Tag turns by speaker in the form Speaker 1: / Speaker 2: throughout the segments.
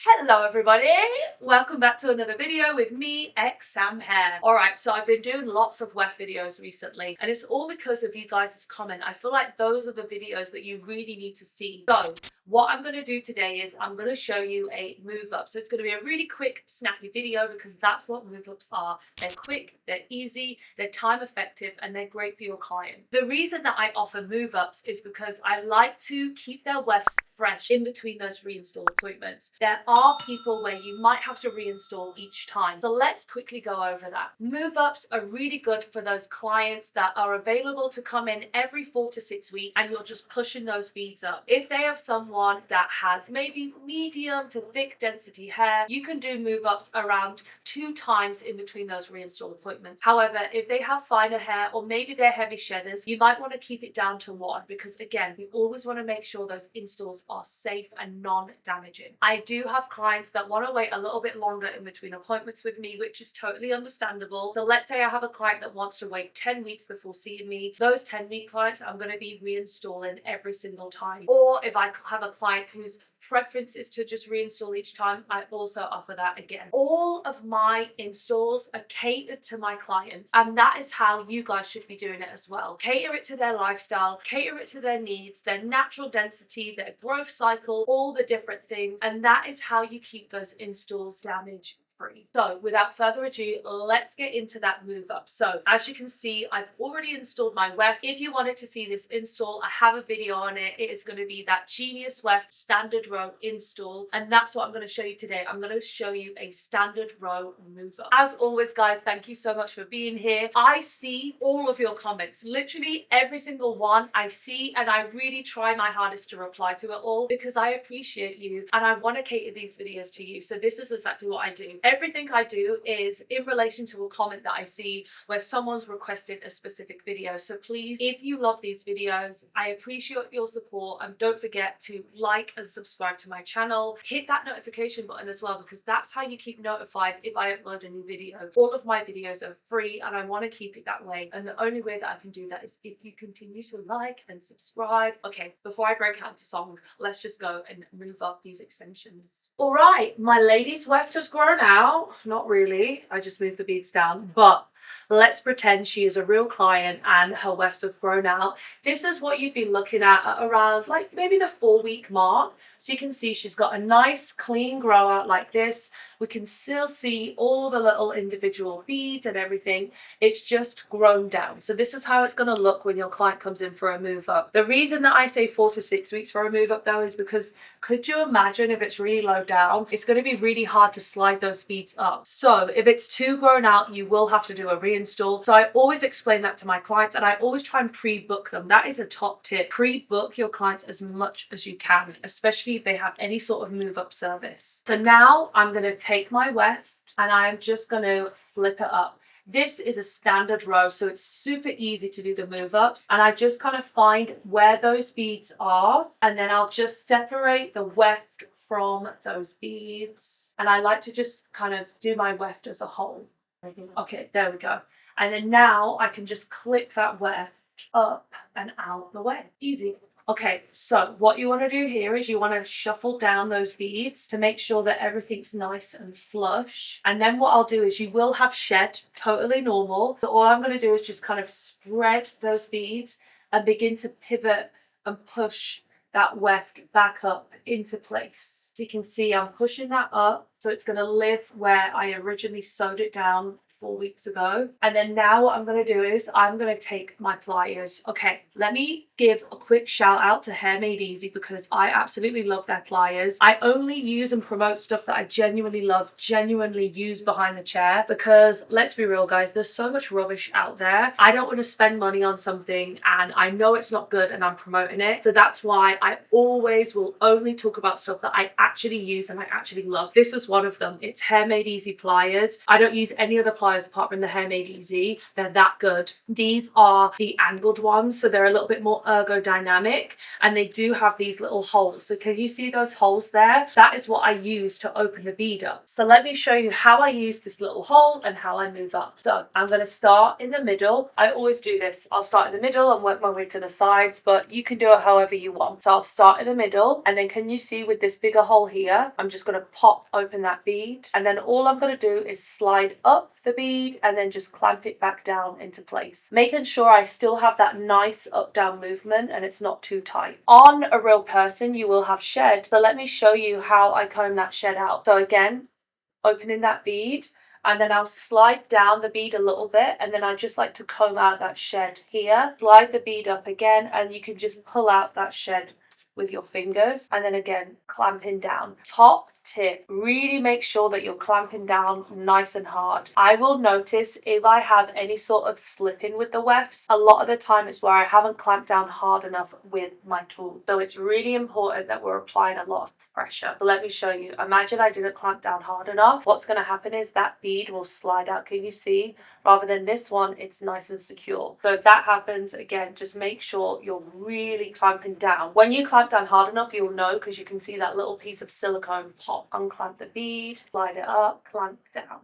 Speaker 1: Hello everybody, welcome back to another video with me, Sam Hair. Alright, so I've been doing lots of weft videos recently and it's all because of you guys' comment. I feel like those are the videos that you really need to see. So what I'm going to do today is I'm going to show you a move up. So it's going to be a really quick, snappy video because that's what move ups are. They're quick, they're easy, they're time effective, and they're great for your client. The reason that I offer move ups is because I like to keep their wefts fresh in between those reinstall appointments. There are people where you might have to reinstall each time. So let's quickly go over that. Move ups are really good for those clients that are available to come in every 4 to 6 weeks and you're just pushing those beads up. If they have someone that has maybe medium to thick density hair, you can do move ups around 2 times in between those reinstall appointments. However, if they have finer hair or maybe they're heavy shedders, you might want to keep it down to 1 because again, you always want to make sure those installs are safe and non-damaging. I do have clients that want to wait a little bit longer in between appointments with me, which is totally understandable. So let's say I have a client that wants to wait 10 weeks before seeing me. Those 10-week clients, I'm going to be reinstalling every single time. Or if I have a client whose preference is to just reinstall each time, I also offer that again. All of my installs are catered to my clients, and that is how you guys should be doing it as well. Cater it to their lifestyle, cater it to their needs, their natural density, their growth cycle, all the different things, and that is how you keep those installs damage free. So without further ado, let's get into that move up. So as you can see, I've already installed my weft. If you wanted to see this install, I have a video on it. It is going to be that Genius Weft standard row install, and that's what I'm going to show you today. I'm going to show you a standard row move up. As always, guys, thank you so much for being here. I see all of your comments, literally every single one I see, and I really try my hardest to reply to it all because I appreciate you and I want to cater these videos to you. So this is exactly what I do. Everything I do is in relation to a comment that I see where someone's requested a specific video. So please, if you love these videos, I appreciate your support, and don't forget to like and subscribe to my channel. Hit that notification button as well because that's how you keep notified if I upload a new video. All of my videos are free and I want to keep it that way, and the only way that I can do that is if you continue to like and subscribe. Okay, before I break out into song, let's just go and move up these extensions. All right, my lady's weft has grown out. Not really, I just moved the beads down, but let's pretend she is a real client and her wefts have grown out. This is what you'd be looking at around like maybe the 4-week mark. So you can see she's got a nice clean grow out like this. We can still see all the little individual beads and everything. It's just grown down. So this is how it's going to look when your client comes in for a move up. The reason that I say 4 to 6 weeks for a move up though is because could you imagine if it's really low down, it's going to be really hard to slide those beads up. So if it's too grown out, you will have to do a reinstall. So I always explain that to my clients, and I always try and pre-book them. That is a top tip. Pre-book your clients as much as you can, especially if they have any sort of move up service. So now I'm going to take my weft and I'm just going to flip it up. This is a standard row, so it's super easy to do the move ups, and I just kind of find where those beads are and then I'll just separate the weft from those beads, and I like to just kind of do my weft as a whole. Okay, there we go. And then now I can just clip that weft up and out the way. Easy. Okay, so what you want to do here is you want to shuffle down those beads to make sure that everything's nice and flush. And then what I'll do is you will have shed, totally normal. So all I'm going to do is just kind of spread those beads and begin to pivot and push that weft back up into place. So you can see I'm pushing that up so it's going to live where I originally sewed it down 4 weeks ago. And then now what I'm going to do is I'm going to take my pliers. Okay, let me give a quick shout out to Hair Made Easy because I absolutely love their pliers. I only use and promote stuff that I genuinely love, genuinely use behind the chair, because let's be real guys, there's so much rubbish out there. I don't want to spend money on something and I know it's not good and I'm promoting it. So that's why I always will only talk about stuff that I actually use and I actually love. This is one of them. It's Hair Made Easy pliers. I don't use any other pliers pliers apart from the Hair Made Easy. They're that good. These are the angled ones, so they're a little bit more ergodynamic, and they do have these little holes. So can you see those holes there? That is what I use to open the bead up. So let me show you how I use this little hole and how I move up. So I'm going to start in the middle. I always do this. I'll start in the middle and work my way to the sides, but you can do it however you want. So I'll start in the middle, and then can you see with this bigger hole here, I'm just going to pop open that bead, and then all I'm going to do is slide up the bead and then just clamp it back down into place, making sure I still have that nice up down movement and it's not too tight. On a real person you will have shed, so let me show you how I comb that shed out. So again, opening that bead, and then I'll slide down the bead a little bit, and then I just like to comb out that shed here. Slide the bead up again, and you can just pull out that shed with your fingers, and then again clamping down. Top tip, really make sure that you're clamping down nice and hard. I will notice if I have any sort of slipping with the wefts, a lot of the time it's where I haven't clamped down hard enough with my tool. So it's really important that we're applying a lot of pressure. So let me show you. Imagine I didn't clamp down hard enough. What's going to happen is that bead will slide out. Can you see? Rather than this one, it's nice and secure. So if that happens, again, just make sure you're really clamping down. When you clamp down hard enough, you'll know, because you can see that little piece of silicone pop. Unclamp the bead, slide it up, clamp down.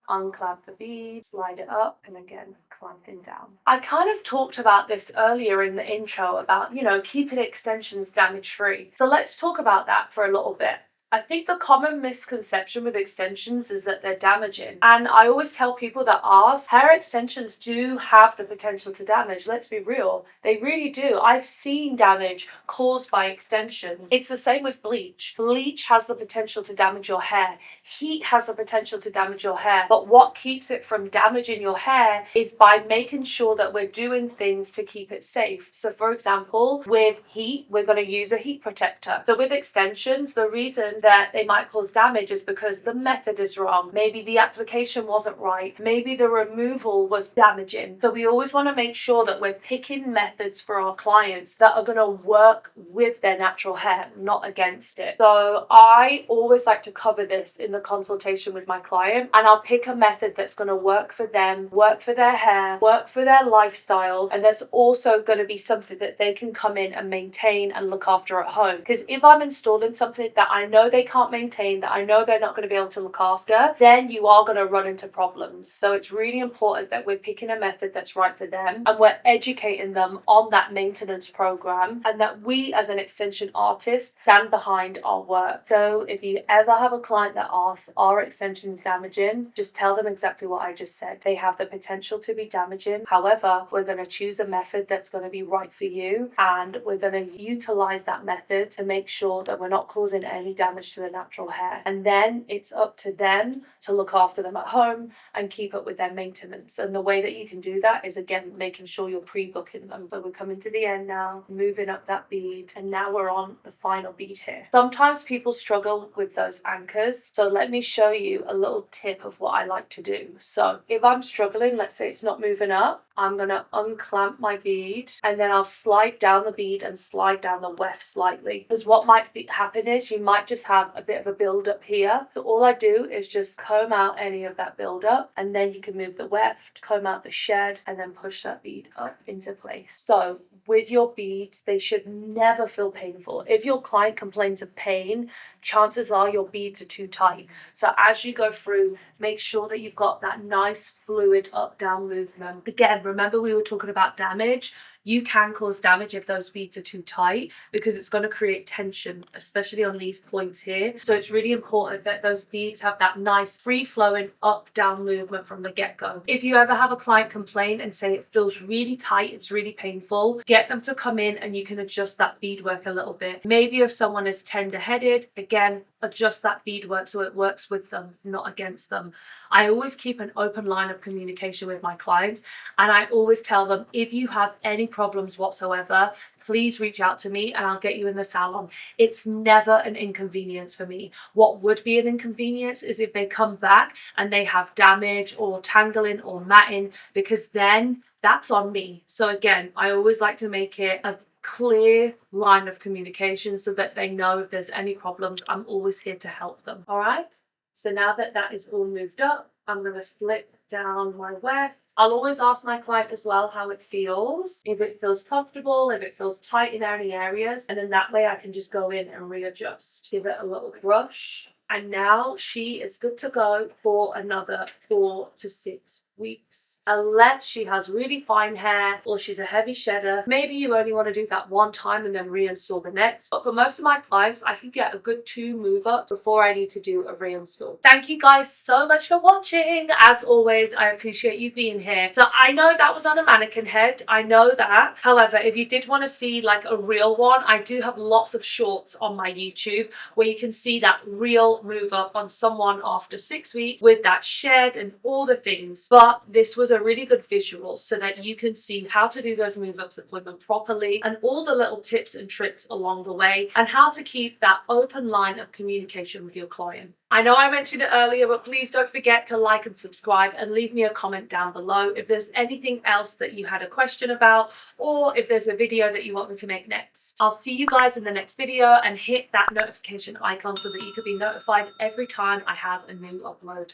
Speaker 1: Unclamp the bead, slide it up, and again clamping down. I kind of talked about this earlier in the intro about, you know, keeping extensions damage free. So let's talk about that for a little bit. I think the common misconception with extensions is that they're damaging. And I always tell people that ask, hair extensions do have the potential to damage. Let's be real. They really do. I've seen damage caused by extensions. It's the same with bleach. Bleach has the potential to damage your hair. Heat has the potential to damage your hair. But what keeps it from damaging your hair is by making sure that we're doing things to keep it safe. So for example, with heat, we're going to use a heat protector. So with extensions, the reason that they might cause damage is because the method is wrong. Maybe the application wasn't right. Maybe the removal was damaging. So we always want to make sure that we're picking methods for our clients that are going to work with their natural hair, not against it. So I always like to cover this in the consultation with my client, and I'll pick a method that's going to work for them, work for their hair, work for their lifestyle, and there's also going to be something that they can come in and maintain and look after at home. Because if I'm installing something that I know they can't maintain, that I know they're not going to be able to look after, then you are going to run into problems. So it's really important that we're picking a method that's right for them, and we're educating them on that maintenance program, and that we as an extension artist stand behind our work. So if you ever have a client that asks, are extensions damaging? Just tell them exactly what I just said. They have the potential to be damaging. However, we're going to choose a method that's going to be right for you, and we're going to utilize that method to make sure that we're not causing any damage to the natural hair. And then it's up to them to look after them at home and keep up with their maintenance. And the way that you can do that is, again, making sure you're pre-booking them. So we're coming to the end now, moving up that bead, and now we're on the final bead here. Sometimes people struggle with those anchors, so let me show you a little tip of what I like to do. So if I'm struggling, let's say it's not moving up, I'm going to unclamp my bead, and then I'll slide down the bead and slide down the weft slightly. Because what might happen is you might just have a bit of a build up here. So all I do is just comb out any of that build up, and then you can move the weft, comb out the shed, and then push that bead up into place. So with your beads, they should never feel painful. If your client complains of pain, chances are your beads are too tight. So as you go through, make sure that you've got that nice fluid up down movement. Again, remember we were talking about damage. You can cause damage if those beads are too tight, because it's going to create tension, especially on these points here. So it's really important that those beads have that nice free flowing up down movement from the get-go. If you ever have a client complain and say it feels really tight, it's really painful, get them to come in and you can adjust that beadwork a little bit. Maybe if someone is tender-headed, again, adjust that beadwork so it works with them, not against them. I always keep an open line of communication with my clients, and I always tell them, if you have any problems whatsoever, please reach out to me and I'll get you in the salon. It's never an inconvenience for me. What would be an inconvenience is if they come back and they have damage or tangling or matting, because then that's on me. So again, I always like to make it a clear line of communication so that they know if there's any problems, I'm always here to help them. All right, so now that that is all moved up, I'm going to flip down my weft. I'll always ask my client as well how it feels, if it feels comfortable, if it feels tight in any areas, and then that way I can just go in and readjust. Give it a little brush. And now she is good to go for another 4 to 6 weeks. Unless she has really fine hair or she's a heavy shedder, maybe you only want to do that one time and then reinstall the next. But for most of my clients, I can get a good 2 move ups before I need to do a reinstall. Thank you guys so much for watching. As always, I appreciate you being here. So I know that was on a mannequin head. I know that. However, if you did want to see like a real one, I do have lots of shorts on my YouTube where you can see that real move up on someone after 6 weeks with that shed and all the things. But this was a really good visual so that you can see how to do those move ups appointment properly and all the little tips and tricks along the way and how to keep that open line of communication with your client. I know I mentioned it earlier, but please don't forget to like and subscribe and leave me a comment down below if there's anything else that you had a question about or if there's a video that you want me to make next. I'll see you guys in the next video and hit that notification icon so that you can be notified every time I have a new upload.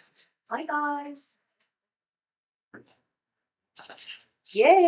Speaker 1: Bye guys. Yay!